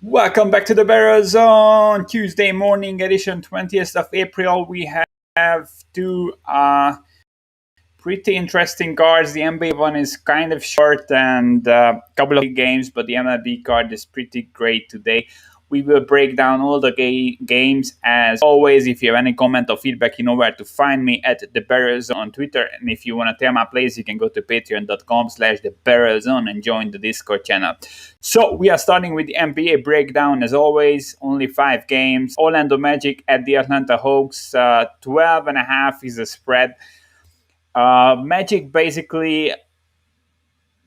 Welcome back to the Bettors on Tuesday morning edition, 20th of April. We have two pretty interesting cards. The NBA one is kind of short and a couple of games, but the MLB card is pretty great today. We will break down all the games. As always, if you have any comment or feedback, you know where to find me at the Barrel Zone on Twitter. And if you want to tell my plays, you can go to patreon.com/the Barrel Zone and join the Discord channel. So we are starting with the NBA breakdown as always. Only 5 games. Orlando Magic at the Atlanta Hawks. 12.5 is the spread. Magic basically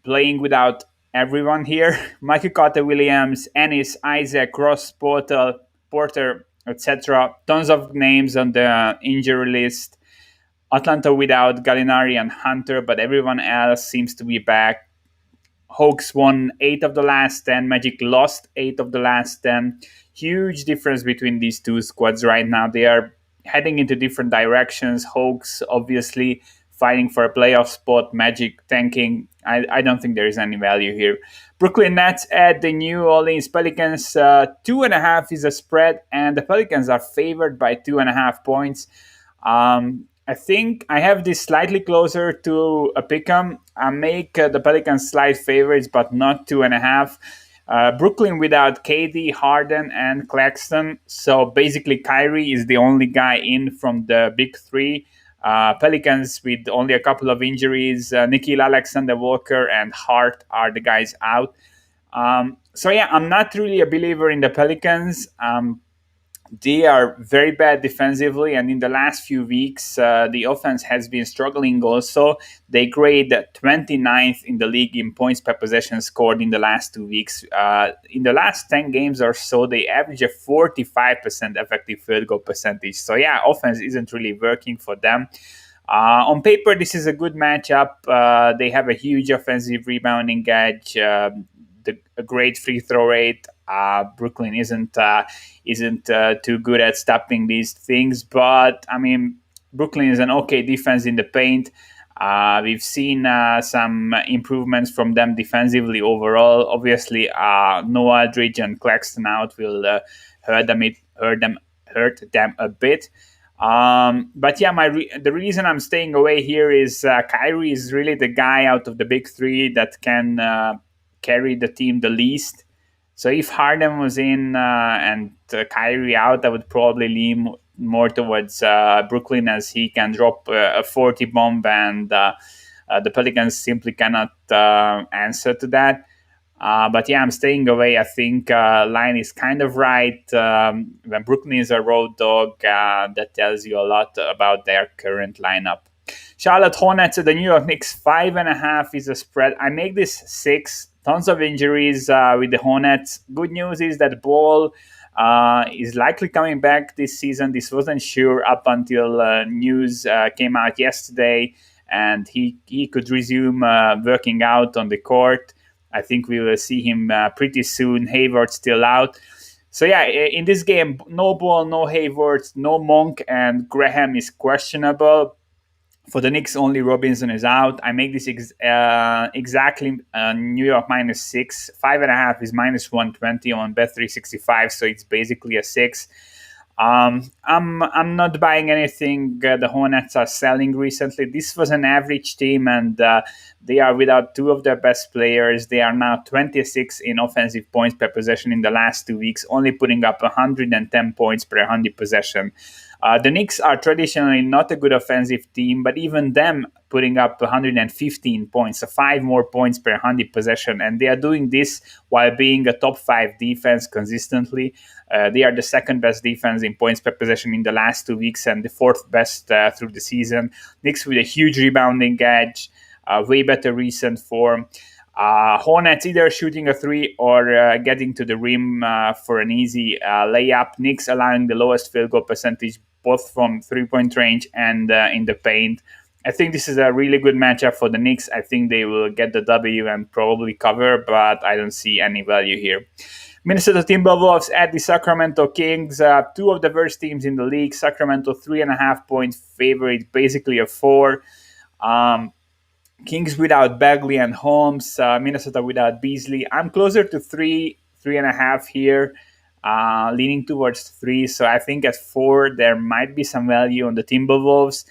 playing without everyone here. Michael Carter Williams, Ennis, Isaac, Ross, Porter, etc. Tons of names on the injury list. Atlanta without Gallinari and Hunter, but everyone else seems to be back. Hawks won 8 of the last 10. Magic lost 8 of the last 10. Huge difference between these two squads right now. They are heading into different directions. Hawks obviously fighting for a playoff spot. Magic tanking. I don't think there is any value here. Brooklyn Nets at the New Orleans Pelicans. 2.5 is a spread, and the Pelicans are favored by 2.5 points. I think I have this slightly closer to a pick'em. I make the Pelicans slight favorites, but not 2.5. Brooklyn without KD, Harden, and Claxton. So basically, Kyrie is the only guy in from the big three. Pelicans with only a couple of injuries. Nikhil Alexander-Walker and Hart are the guys out. So yeah, I'm not really a believer in the Pelicans. They are very bad defensively, and in the last few weeks, the offense has been struggling also. They grade 29th in the league in points per possession scored in the last 2 weeks. In the last 10 games or so, they average a 45% effective field goal percentage. So yeah, offense isn't really working for them. On paper, this is a good matchup. They have a huge offensive rebounding edge, a great free throw rate. Brooklyn isn't too good at stopping these things, but I mean, Brooklyn is an okay defense in the paint. We've seen some improvements from them defensively overall. Obviously, Noah Aldridge and Claxton out will hurt them a bit. But yeah, the reason I'm staying away here is Kyrie is really the guy out of the big three that can carry the team the least. So if Harden was in and Kyrie out, I would probably lean more towards Brooklyn, as he can drop a 40 bomb, and the Pelicans simply cannot answer to that. But yeah, I'm staying away. I think line is kind of right. When Brooklyn is a road dog, that tells you a lot about their current lineup. Charlotte Hornets at the New York Knicks, 5.5 is a spread. I make this 6. Tons of injuries with the Hornets. Good news is that Ball is likely coming back this season. This wasn't sure up until news came out yesterday, and he could resume working out on the court. I think we will see him pretty soon. Hayward's still out. So yeah, in this game, no Ball, no Hayward, no Monk, and Graham is questionable. For the Knicks, only Robinson is out. I make this exactly New York -6. 5.5 is -120 on Bet365, so it's basically a 6. I'm not buying anything the Hornets are selling recently. This was an average team, and they are without 2 of their best players. They are now 26 in offensive points per possession in the last 2 weeks, only putting up 110 points per 100 possession. The Knicks are traditionally not a good offensive team, but even them putting up 115 points, so 5 more points per 100 possession, and they are doing this while being a top 5 defense consistently. They are the second best defense in points per possession in the last 2 weeks, and the 4th best through the season. Knicks with a huge rebounding edge, way better recent form. Hornets either shooting a 3 or getting to the rim for an easy layup. Knicks allowing the lowest field goal percentage both from 3-point range and in the paint. I think this is a really good matchup for the Knicks. I think they will get the W and probably cover, but I don't see any value here. Minnesota Timberwolves at the Sacramento Kings, 2 of the worst teams in the league. Sacramento 3.5-point favorite, basically a 4. Kings without Bagley and Holmes, Minnesota without Beasley. I'm closer to 3 3.5 here, leaning towards 3. So I think at 4 there might be some value on the Timberwolves.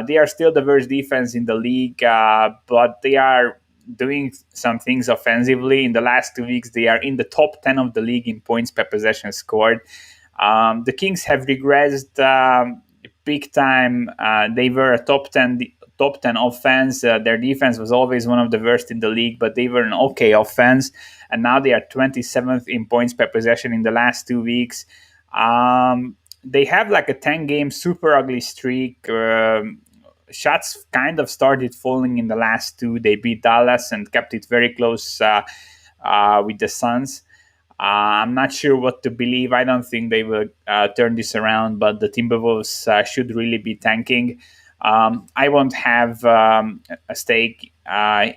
They are still the worst defense in the league, but they are doing some things offensively. In the last 2 weeks, they are in the top 10 of the league in points per possession scored. The Kings have regressed big time. They were a top 10 offense. Their defense was always one of the worst in the league, but they were an okay offense. And now they are 27th in points per possession in the last 2 weeks. They have like a 10-game super ugly streak. Shots kind of started falling in the last 2. They beat Dallas and kept it very close with the Suns. I'm not sure what to believe. I don't think they will turn this around, but the Timberwolves should really be tanking. I won't have a stake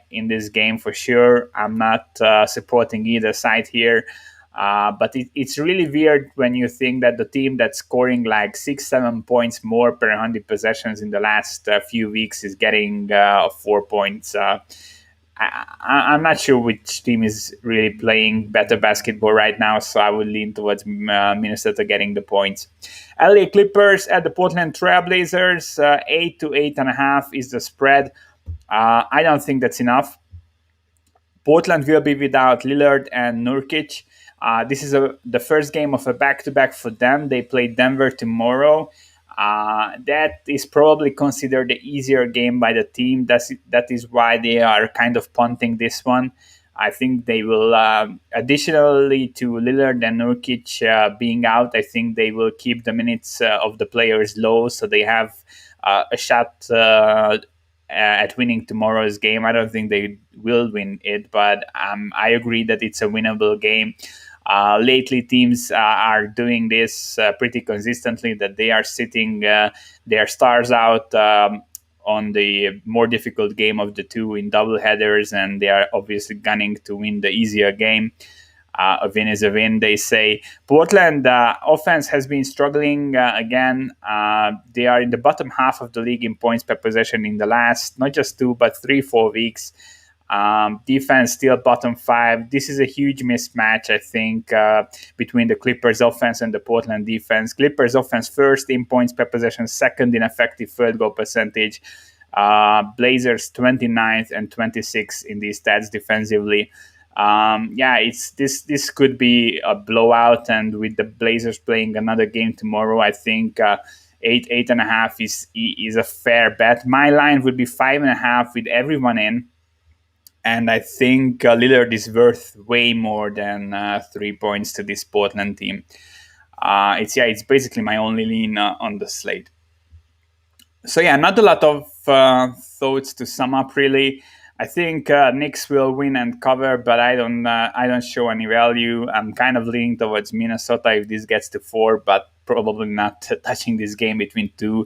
in this game for sure. I'm not supporting either side here. But it's really weird when you think that the team that's scoring like 6-7 points more per 100 possessions in the last few weeks is getting 4 points. I'm not sure which team is really playing better basketball right now, so I would lean towards Minnesota getting the points. LA Clippers at the Portland Trailblazers, 8 to 8.5 is the spread. I don't think that's enough. Portland will be without Lillard and Nurkic. This is the first game of a back-to-back for them. They play Denver tomorrow. That is probably considered the easier game by the team. That is why they are kind of punting this one. I think they will, additionally to Lillard and Nurkic being out, I think they will keep the minutes of the players low, so they have a shot at winning tomorrow's game. I don't think they will win it, but I agree that it's a winnable game. Lately, teams are doing this pretty consistently, that they are sitting their stars out on the more difficult game of the 2 in double headers, and they are obviously gunning to win the easier game. A win is a win, they say. Portland offense has been struggling again. They are in the bottom half of the league in points per possession in the last, not just 2, but 3-4 weeks. Defense still bottom 5. This is a huge mismatch, I think, between the Clippers offense and the Portland defense. Clippers offense first in points per possession, second in effective field goal percentage. Blazers 29th and 26th in these stats defensively. It's this could be a blowout, and with the Blazers playing another game tomorrow, I think 8.5 is a fair bet. My line would be 5.5 with everyone in. And I think Lillard is worth way more than 3 points to this Portland team. It's basically my only lean on the slate. So not a lot of thoughts to sum up really. I think Knicks will win and cover, but I don't show any value. I'm kind of leaning towards Minnesota if this gets to 4, but probably not touching this game between 2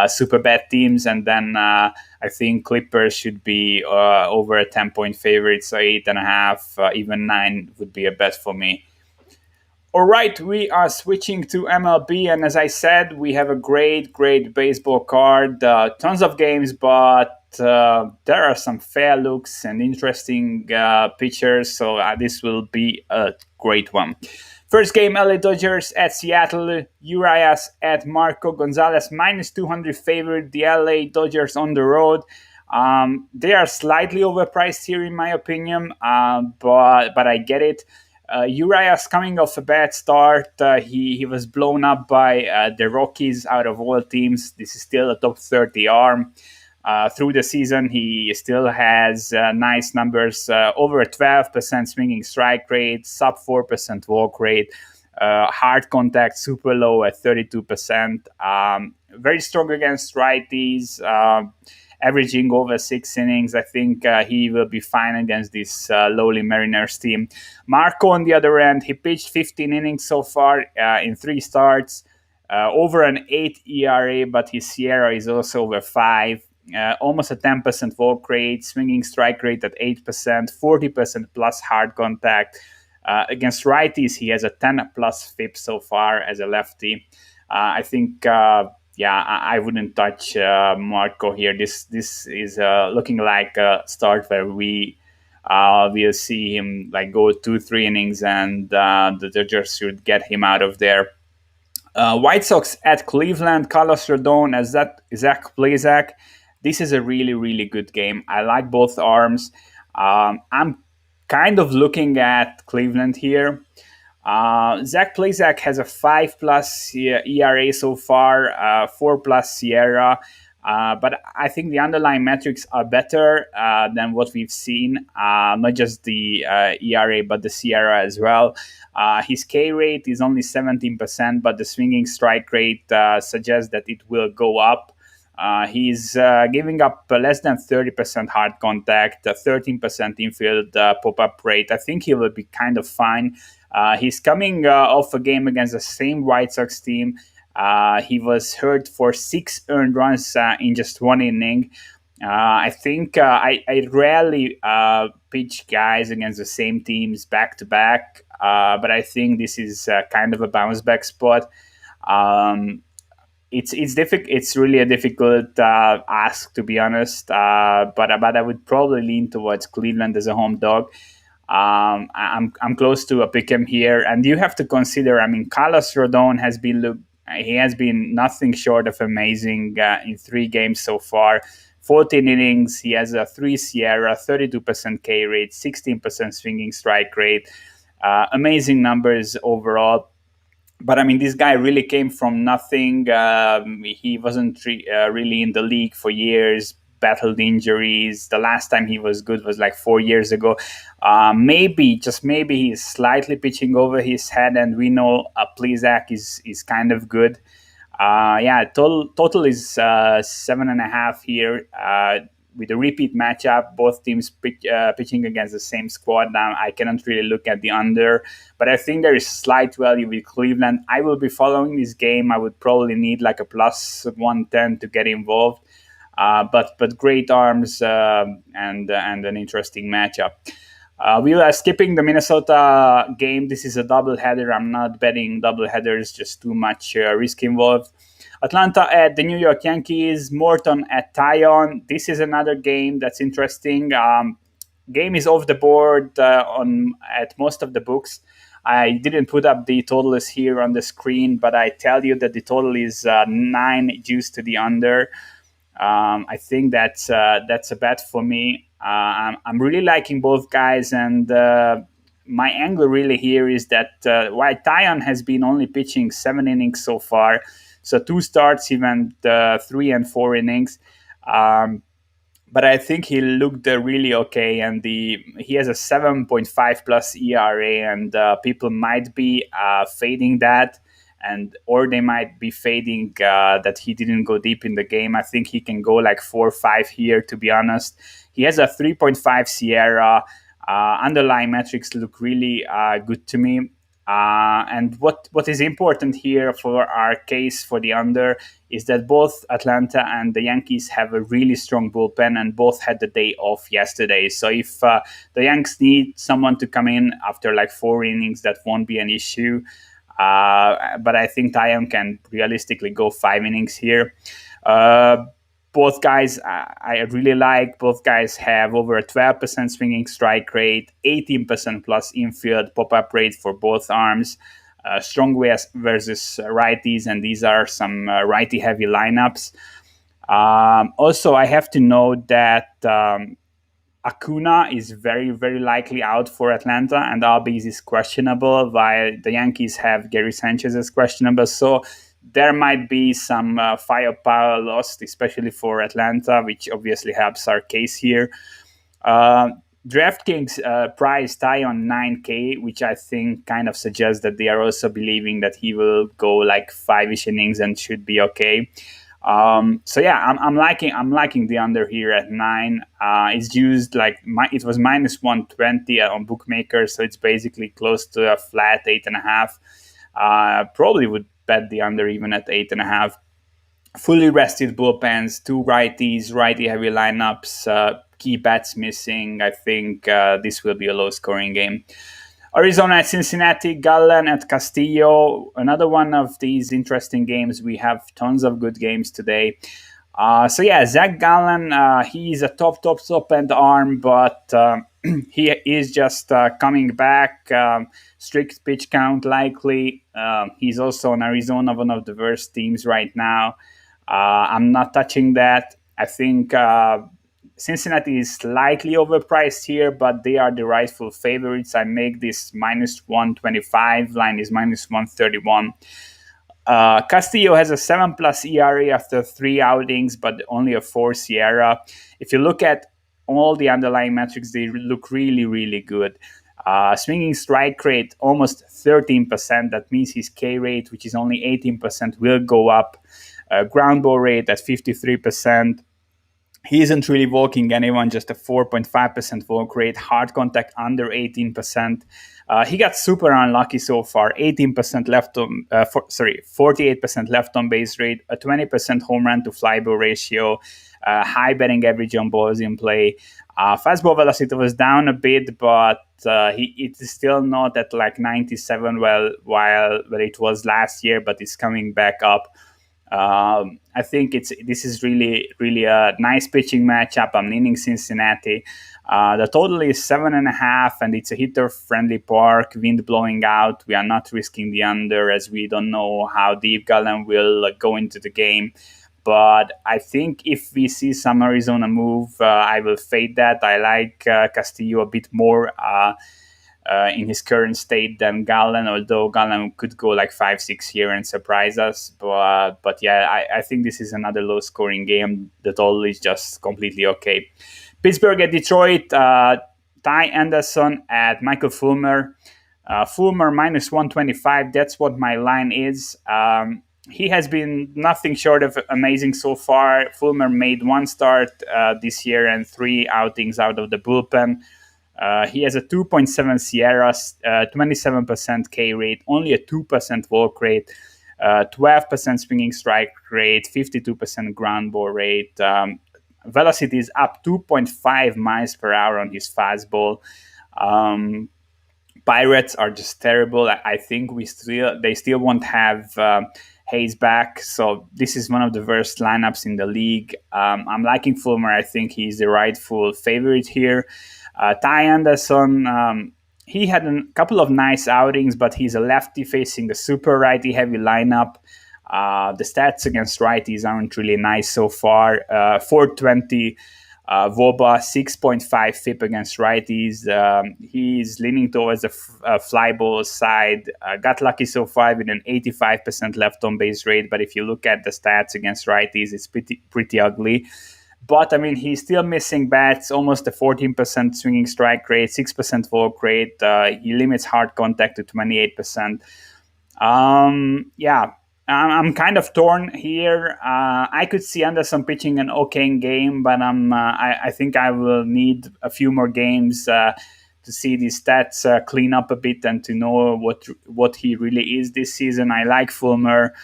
super bad teams. And then I think Clippers should be over a 10-point favorite, so 8.5, even 9 would be a bet for me. All right, we are switching to MLB, and as I said, we have a great baseball card. Tons of games, but there are some fair looks and interesting pitchers, so this will be a great one. First game, LA Dodgers at Seattle. Urias at Marco Gonzalez, minus 200 favorite. The LA Dodgers on the road. They are slightly overpriced here, in my opinion, but I get it. Urias coming off a bad start. He was blown up by the Rockies out of all teams. This is still a top 30 arm. Through the season, he still has nice numbers, over a 12% swinging strike rate, sub 4% walk rate, hard contact super low at 32%. Very strong against righties, averaging over 6 innings. I think he will be fine against this lowly Mariners team. Marco, on the other end, he pitched 15 innings so far in 3 starts, over an 8 ERA, but his Sierra is also over 5. Almost a 10% walk rate, swinging strike rate at 8%, 40% plus hard contact. Against righties, he has a 10 plus FIP so far as a lefty. I think, I wouldn't touch Marco here. This is looking like a start where we we'll see him like go 2-3 innings, and the Dodgers should get him out of there. White Sox at Cleveland, Carlos Rodon as that Zach Plazak. This is a really, really good game. I like both arms. I'm kind of looking at Cleveland here. Zach Plazak has a 5+ ERA so far, 4+ Sierra. But I think the underlying metrics are better than what we've seen, not just the ERA, but the Sierra as well. His K rate is only 17%, but the swinging strike rate suggests that it will go up. He's giving up less than 30% hard contact, 13% infield pop-up rate. I think he will be kind of fine. He's coming off a game against the same White Sox team. He was hurt for 6 earned runs in just 1 inning. I think I rarely pitch guys against the same teams back to back, but I think this is kind of a bounce back spot. It's difficult. It's really a difficult ask, to be honest. But I would probably lean towards Cleveland as a home dog. I'm close to a pick 'em here, and you have to consider. I mean, Carlos Rodon has been nothing short of amazing in 3 games so far. 14 innings. He has a 3 Sierra, 32% K rate, 16% swinging strike rate. Amazing numbers overall. But I mean, this guy really came from nothing. He wasn't really in the league for years, battled injuries. The last time he was good was like 4 years ago. Just maybe he's slightly pitching over his head, and we know Plezak is kind of good. Total is 7.5 here. With a repeat matchup, both teams pitching against the same squad. Now, I cannot really look at the under, but I think there is slight value with Cleveland. I will be following this game. I would probably need like a plus 110 to get involved. But great arms and an interesting matchup. We are skipping the Minnesota game. This is a doubleheader. I'm not betting doubleheaders, just too much risk involved. Atlanta at the New York Yankees, Morton at Tyon. This is another game that's interesting. Game is off the board at most of the books. I didn't put up the totals here on the screen, but I tell you that the total is 9 juice to the under. I think that's a bet for me. I'm really liking both guys, and my angle really here is that while Tyon has been only pitching 7 innings so far, so 2 starts, he went 3 and 4 innings. But I think he looked really okay, and he has a 7.5+ ERA, and people might be fading that, or they might be fading that he didn't go deep in the game. I think he can go like 4 or 5 here, to be honest. He has a 3.5 Sierra. Underlying metrics look really good to me. And what is important here for our case for the under is that both Atlanta and the Yankees have a really strong bullpen, and both had the day off yesterday. So if the Yankees need someone to come in after like 4 innings, that won't be an issue. But I think Tyon can realistically go 5 innings here. Both guys I really like. Both guys have over a 12% swinging strike rate, 18% plus infield pop-up rate for both arms. Strong versus righties, and these are some righty-heavy lineups. Also, I have to note that Acuna is very, very likely out for Atlanta, and Albies is questionable, while the Yankees have Gary Sanchez as questionable. So there might be some firepower lost, especially for Atlanta, which obviously helps our case here. DraftKings price Tyon 9K, which I think kind of suggests that they are also believing that he will go like 5-ish innings and should be okay. I'm liking the under here at 9. It's used it was minus 120 on bookmakers, so it's basically close to a flat 8.5. Probably would bet the under even at 8.5. Fully rested bullpens, 2 righties, righty heavy lineups, key bats missing. I think this will be a low scoring game. Arizona at Cincinnati, Gallen at Castillo. Another one of these interesting games. We have tons of good games today. Zach Gallen, he's a top end arm, but he is just coming back. Strict pitch count likely. He's also in Arizona, one of the worst teams right now. I'm not touching that. I think Cincinnati is slightly overpriced here, but they are the rightful favorites. I make this minus 125. Line is minus 131. Castillo has a 7 plus ERA after 3 outings, but only a 4 Sierra. If you look at all the underlying metrics, they look really, really good. Swinging strike rate almost 13%. That means his K rate, which is only 18%, will go up. Ground ball rate at 53%. He isn't really walking anyone, just a 4.5% walk rate. Hard contact under 18%. He got super unlucky so far. 18% left on, 48% left on base rate, a 20% home run to fly ball ratio, high batting average on balls in play. Fastball velocity was down a bit, but it is still not at like 97 while it was last year, but it's coming back up. I think this is really a nice pitching matchup. I'm leaning Cincinnati. The total is 7.5, and it's a hitter-friendly park. Wind blowing out. We are not risking the under as we don't know how deep Gallen will go into the game. But I think if we see some Arizona move, I will fade that. I like Castillo a bit more in his current state than Gallen, although Gallen could go like 5-6 here and surprise us. But yeah, I think this is another low-scoring game. The total is just completely okay. Pittsburgh at Detroit, Ty Anderson at Michael Fulmer. Fulmer minus 125, that's what my line is. He has been nothing short of amazing so far. Fulmer made 1 start this year and 3 outings out of the bullpen. He has a 2.7 Sierra, 27% K rate, only a 2% walk rate, 12% swinging strike rate, 52% ground ball rate. Velocity is up 2.5 miles per hour on his fastball. Pirates are just terrible. I think they still won't have Hayes back, so this is one of the worst lineups in the league. I'm liking Fulmer. I think he's the rightful favorite here. Ty Anderson, he had a couple of nice outings, but he's a lefty facing a super righty-heavy lineup. The stats against righties aren't really nice so far. 420 WOBA, 6.5 FIP against righties. He's leaning towards the fly ball side. Got lucky so far with an 85% left on base rate, but if you look at the stats against righties, it's pretty ugly. But, I mean, he's still missing bats, almost a 14% swinging strike rate, 6% walk rate. He limits hard contact to 28%. I'm kind of torn here. I could see Anderson pitching an okay game, but I think I will need a few more games to see these stats clean up a bit and to know what he really is this season. I like Fulmer.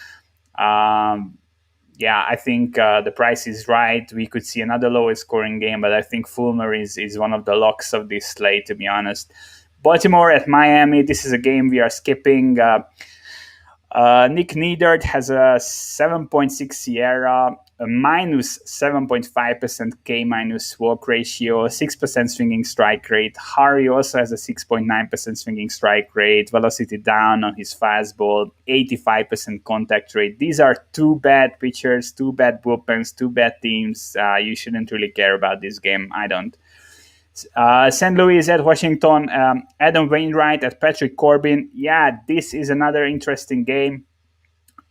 I think the price is right. We could see another lowest scoring game, but I think Fulmer is one of the locks of this slate, to be honest. Baltimore at Miami. This is a game we are skipping. Nick Neidert has a 7.6 Sierra, a minus 7.5% K minus walk ratio, 6% swinging strike rate. Hari also has a 6.9% swinging strike rate, velocity down on his fastball, 85% contact rate. These are 2 bad pitchers, 2 bad bullpens, 2 bad teams. You shouldn't really care about this game. I don't. St. Louis at Washington, Adam Wainwright at Patrick Corbin. Yeah, this is another interesting game.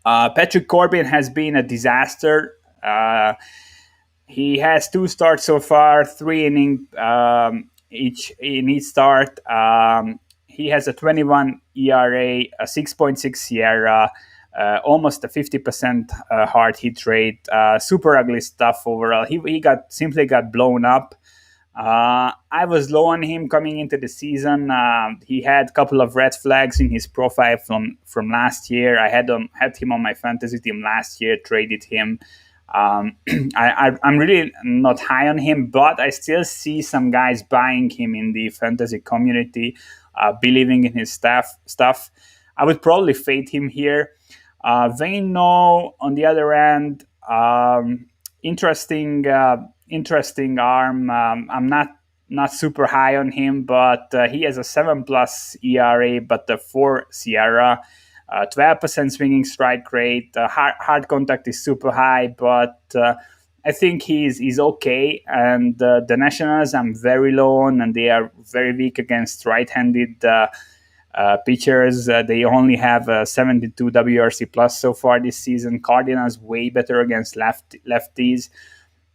Patrick Corbin has been a disaster. He has 2 starts so far, 3 innings each start. He has a 21 ERA, a 6.6 Sierra, almost a 50% hard hit rate. Super ugly stuff overall. He simply got blown up. I was low on him coming into the season. He had a couple of red flags in his profile from last year. I had him on my fantasy team last year, traded him. I'm really not high on him, but I still see some guys buying him in the fantasy community, believing in his stuff. I would probably fade him here. Vaino, on the other end, interesting arm. I'm not not super high on him, but he has a 7 plus ERA, but the 4 Sierra. 12% swinging strike rate. Hard contact is super high, but I think he's okay. And the Nationals, I'm very low on, and they are very weak against right-handed pitchers. They only have 72 WRC plus so far this season. Cardinals way better against lefties.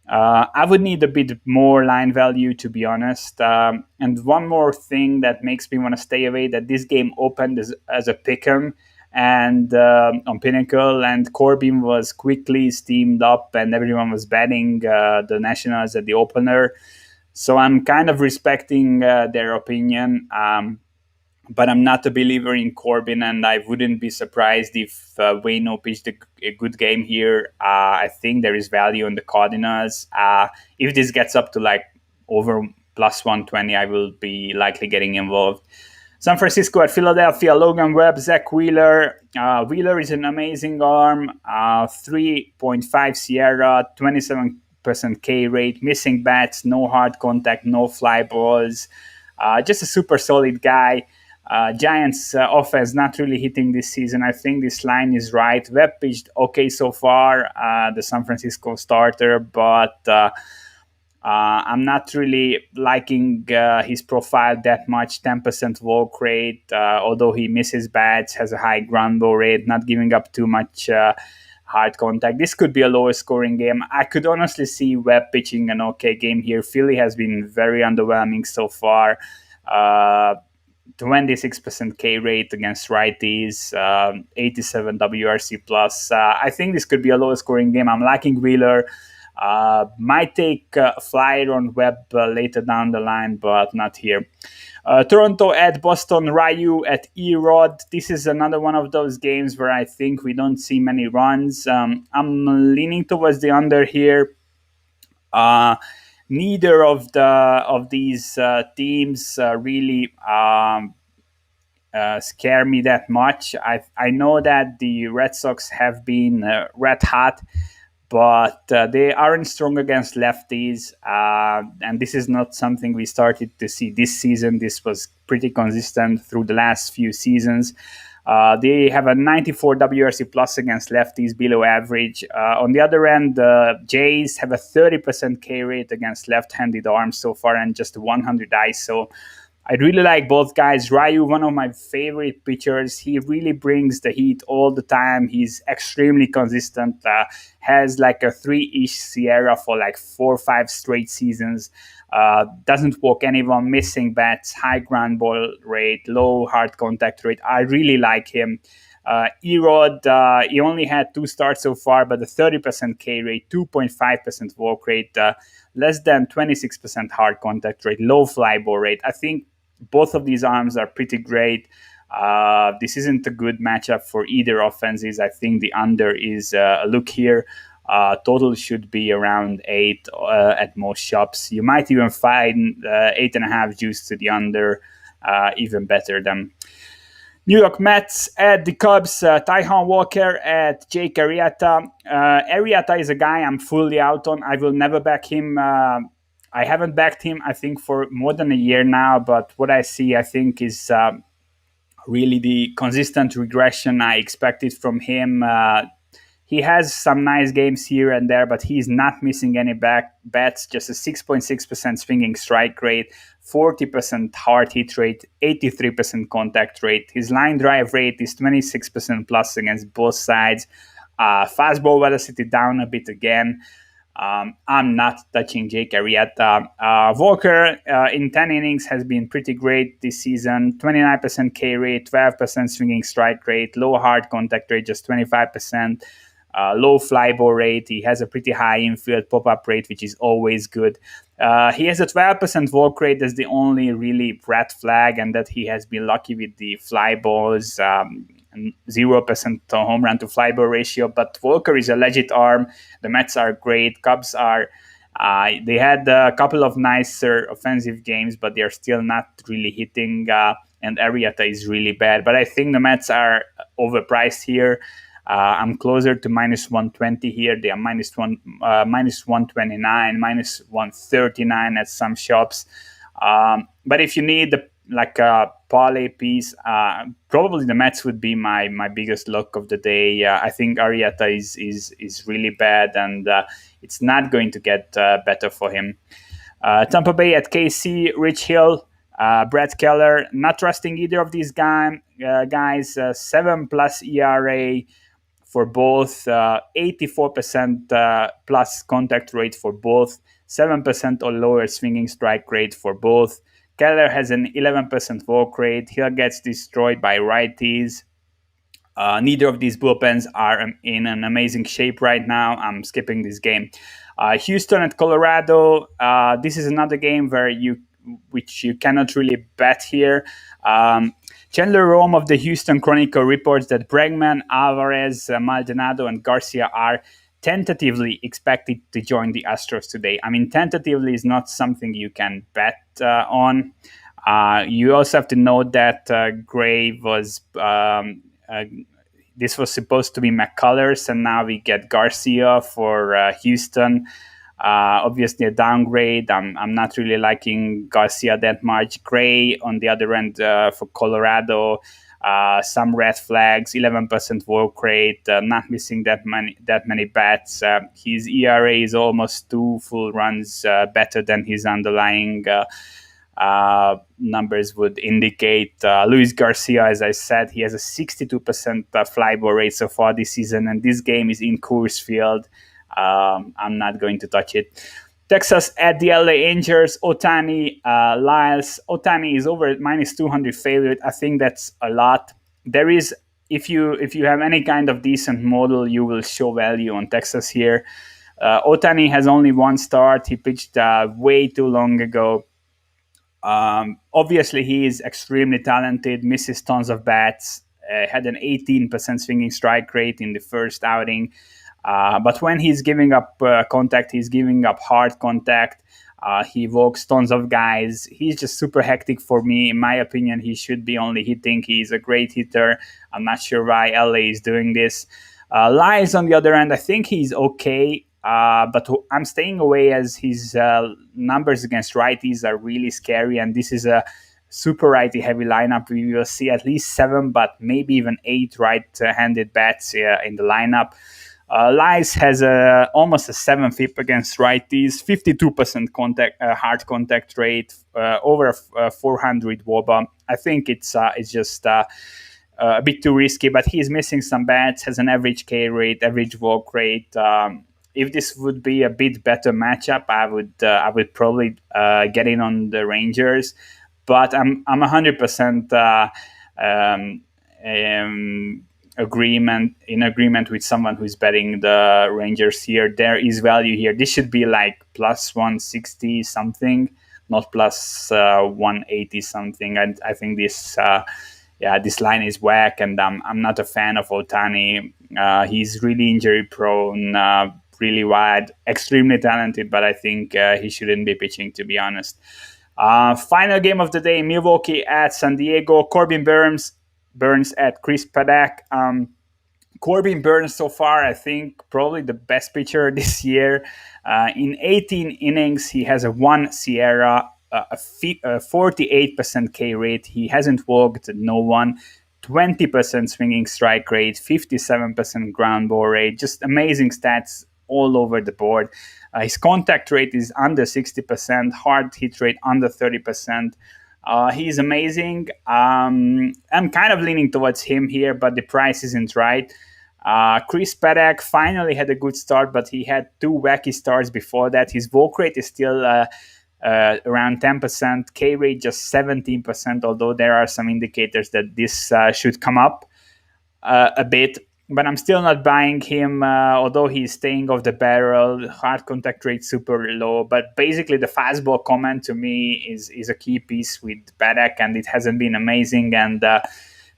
I would need a bit more line value, to be honest. And one more thing that makes me want to stay away, that this game opened as a pick'em and on Pinnacle, and Corbin was quickly steamed up and everyone was betting the Nationals at the opener. So I'm kind of respecting their opinion. But I'm not a believer in Corbin, and I wouldn't be surprised if Waino pitched a good game here. I think there is value on the Cardinals. If this gets up to like over plus 120, I will be likely getting involved. San Francisco at Philadelphia, Logan Webb, Zach Wheeler. Wheeler is an amazing arm, 3.5 Sierra, 27% K rate, missing bats, no hard contact, no fly balls. Just a super solid guy. Giants offense not really hitting this season. I think this line is right. Webb pitched okay so far, the San Francisco starter, but I'm not really liking his profile that much. 10% walk rate, although he misses bats, has a high ground ball rate, not giving up too much hard contact. This could be a lower scoring game. I could honestly see Webb pitching an okay game here. Philly has been very underwhelming so far. 26% K rate against righties, 87 WRC plus. I think this could be a lower scoring game. I'm liking Wheeler. Might take a flyer on Webb later down the line, but not here. Toronto at Boston, Ryu at Erod. This is another one of those games where I think we don't see many runs. I'm leaning towards the under here. Neither of these teams really scare me that much. I know that the Red Sox have been red hot, but they aren't strong against lefties, and this is not something we started to see this season. This was pretty consistent through the last few seasons. They have a 94 WRC plus against lefties, below average. On the other end, the Jays have a 30% K rate against left-handed arms so far, and just 100 ISO. I really like both guys. Ryu, one of my favorite pitchers. He really brings the heat all the time. He's extremely consistent. Has like a 3-ish Sierra for like 4 or 5 straight seasons. Doesn't walk anyone, missing bats, high ground ball rate, low hard contact rate. I really like him. Erod, he only had 2 starts so far, but the 30% K rate, 2.5% walk rate, less than 26% hard contact rate, low fly ball rate. I think both of these arms are pretty great. This isn't a good matchup for either offenses. I think the under is a look here. Total should be around 8 at most shops. You might even find 8.5 juice to the under, even better than. New York Mets at the Cubs, Taijuan Walker at Jake Arrieta. Arrieta is a guy I'm fully out on. I will never back him. I haven't backed him, I think, for more than a year now, but what I see, I think, is really the consistent regression I expected from him. He has some nice games here and there, but he's not missing any bats, just a 6.6% swinging strike rate, 40% hard hit rate, 83% contact rate. His line drive rate is 26% plus against both sides. Fastball velocity down a bit again. I'm not touching Jake Arrieta. Walker in 10 innings has been pretty great this season. 29% K rate, 12% swinging strike rate, low hard contact rate, just 25%. Low fly ball rate. He has a pretty high infield pop-up rate, which is always good. He has a 12% walk rate. That's the only really red flag, and that he has been lucky with the fly balls. 0% home run to fly ball ratio, but Walker is a legit arm. The Mets are great. Cubs are, they had a couple of nicer offensive games, but they're still not really hitting, and Arrieta is really bad. But I think the Mets are overpriced here. I'm closer to minus 120 here. They are minus 129, minus 139 at some shops. But if you need like a parlay piece, probably the Mets would be my biggest look of the day. I think Arrieta is really bad, and it's not going to get better for him. Tampa Bay at KC, Rich Hill, Brett Keller. Not trusting either of these guys. 7+ ERA for both, 84% plus contact rate for both, 7% or lower swinging strike rate for both. Keller has an 11% walk rate. Hill gets destroyed by righties. Neither of these bullpens are in an amazing shape right now. I'm skipping this game. Houston at Colorado. This is another game which you cannot really bet here. Chandler Rome of the Houston Chronicle reports that Bregman, Alvarez, Maldonado, and Garcia are tentatively expected to join the Astros today. I mean, tentatively is not something you can bet on. You also have to note that Gray was... this was supposed to be McCullers, and now we get Garcia for Houston. Obviously a downgrade. I'm not really liking Garcia that much. Gray on the other end for Colorado. Some red flags, 11% walk rate, not missing that many bats. His ERA is almost 2 full runs better than his underlying numbers would indicate. Luis Garcia, as I said, he has a 62% fly ball rate so far this season, and this game is in Coors Field. I'm not going to touch it. Texas at the LA Angels. Ohtani, Lyles. Ohtani is over -200 favorite. I think that's a lot. There is, if you have any kind of decent model, you will show value on Texas here. Ohtani has only one start. He pitched way too long ago. Obviously, he is extremely talented, misses tons of bats, had an 18% swinging strike rate in the first outing. But when he's giving up contact, he's giving up hard contact. He walks tons of guys. He's just super hectic for me. In my opinion, he should be only hitting. He's a great hitter. I'm not sure why LA is doing this. Lyles, on the other end, I think he's okay. But I'm staying away as his numbers against righties are really scary. And this is a super righty-heavy lineup. We will see at least 7, but maybe even 8 right-handed bats in the lineup. Lyles has almost a 7 FIP against righties, 52% hard contact rate, over 400 WOBA. I think it's just a bit too risky, but he's missing some bats, has an average K rate, average walk rate. If this would be a bit better matchup, I would probably get in on the Rangers, but I'm 100% agreement with someone who's betting the Rangers here. There is value here. This should be like plus 160 something, not plus 180 something. I think this line is whack, and I'm not a fan of Ohtani. He's really injury prone, really wide, extremely talented, but I think he shouldn't be pitching, to be honest. Final game of the day: Milwaukee at San Diego. Corbin Burns at Chris Paddack. Corbin Burns so far, I think, probably the best pitcher this year. In 18 innings, he has a 1 SIERA, a 48% K rate. He hasn't walked no one. 20% swinging strike rate, 57% ground ball rate. Just amazing stats all over the board. His contact rate is under 60%, hard hit rate under 30%. He's amazing. I'm kind of leaning towards him here, but the price isn't right. Chris Paddack finally had a good start, but he had 2 wacky starts before that. His walk rate is still around 10%, K rate just 17%, although there are some indicators that this should come up a bit. But I'm still not buying him, although he's staying off the barrel. Hard contact rate super low. But basically, the fastball comment to me is a key piece with Paddack, and it hasn't been amazing. And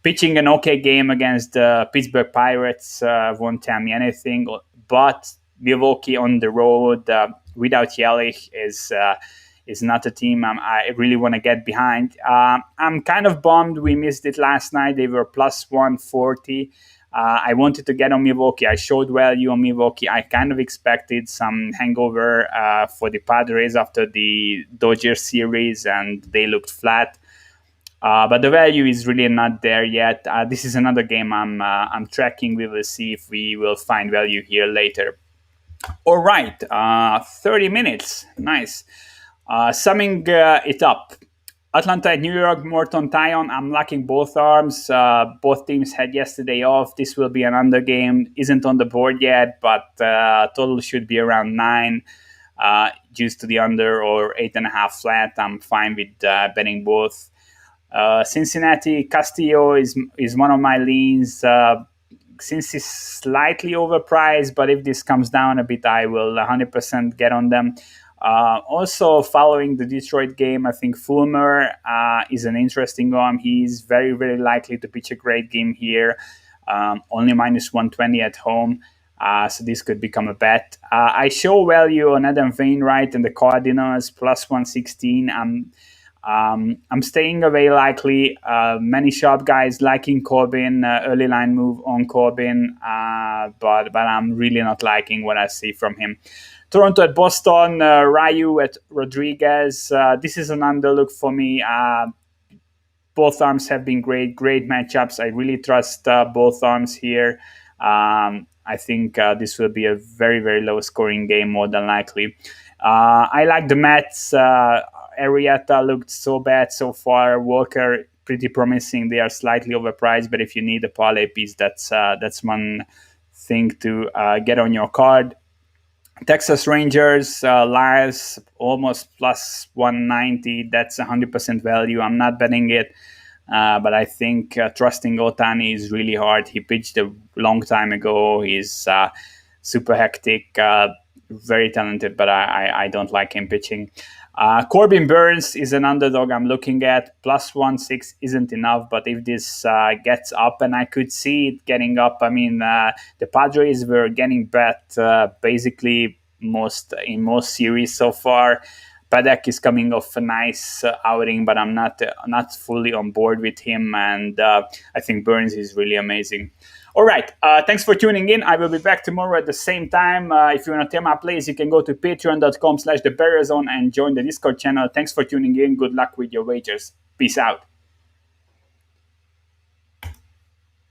pitching an okay game against the Pittsburgh Pirates won't tell me anything. But Milwaukee on the road without Yelich is not a team I really want to get behind. I'm kind of bummed we missed it last night. They were plus 140. I wanted to get on Milwaukee. I showed value on Milwaukee. I kind of expected some hangover for the Padres after the Dodgers series, and they looked flat. But the value is really not there yet. This is another game I'm tracking. We will see if we will find value here later. All right, 30 minutes. Nice. Summing it up. Atlanta at New York, Morton Tyon. I'm locking both arms. Both teams had yesterday off. This will be an under game. Isn't on the board yet, but total should be around 9. Juice to the under or 8.5 flat. I'm fine with betting both. Cincinnati, Castillo is one of my leans. Since it's slightly overpriced, but if this comes down a bit, I will 100% get on them. Also, following the Detroit game, I think Fulmer is an interesting one. He's very, very likely to pitch a great game here. Only minus 120 at home. So this could become a bet. I show value on Adam Wainwright and the Cardinals, plus 116. I'm staying away likely. Many sharp guys liking Corbin, early line move on Corbin, but I'm really not liking what I see from him. Toronto at Boston, Ryu at Rodriguez. This is an underlook for me. Both arms have been great matchups. I really trust both arms here. I think this will be a very, very low scoring game, more than likely. I like the Mets. Arrieta looked so bad so far. Walker pretty promising. They are slightly overpriced, but if you need a parlay piece, that's one thing to get on your card. Texas Rangers, Lions almost plus 190. That's 100% value. I'm not betting it, but I think trusting Ohtani is really hard. He pitched a long time ago. He's super hectic, very talented, but I don't like him pitching. Corbin Burns is an underdog I'm looking at. Plus 1.6 isn't enough, but if this gets up, and I could see it getting up, I mean, the Padres were getting bet basically in most series so far. Paddack is coming off a nice outing, but I'm not fully on board with him, and I think Burns is really amazing. All right, thanks for tuning in. I will be back tomorrow at the same time. If you want to tell my plays, you can go to patreon.com/thebettors and join the Discord channel. Thanks for tuning in. Good luck with your wagers. Peace out.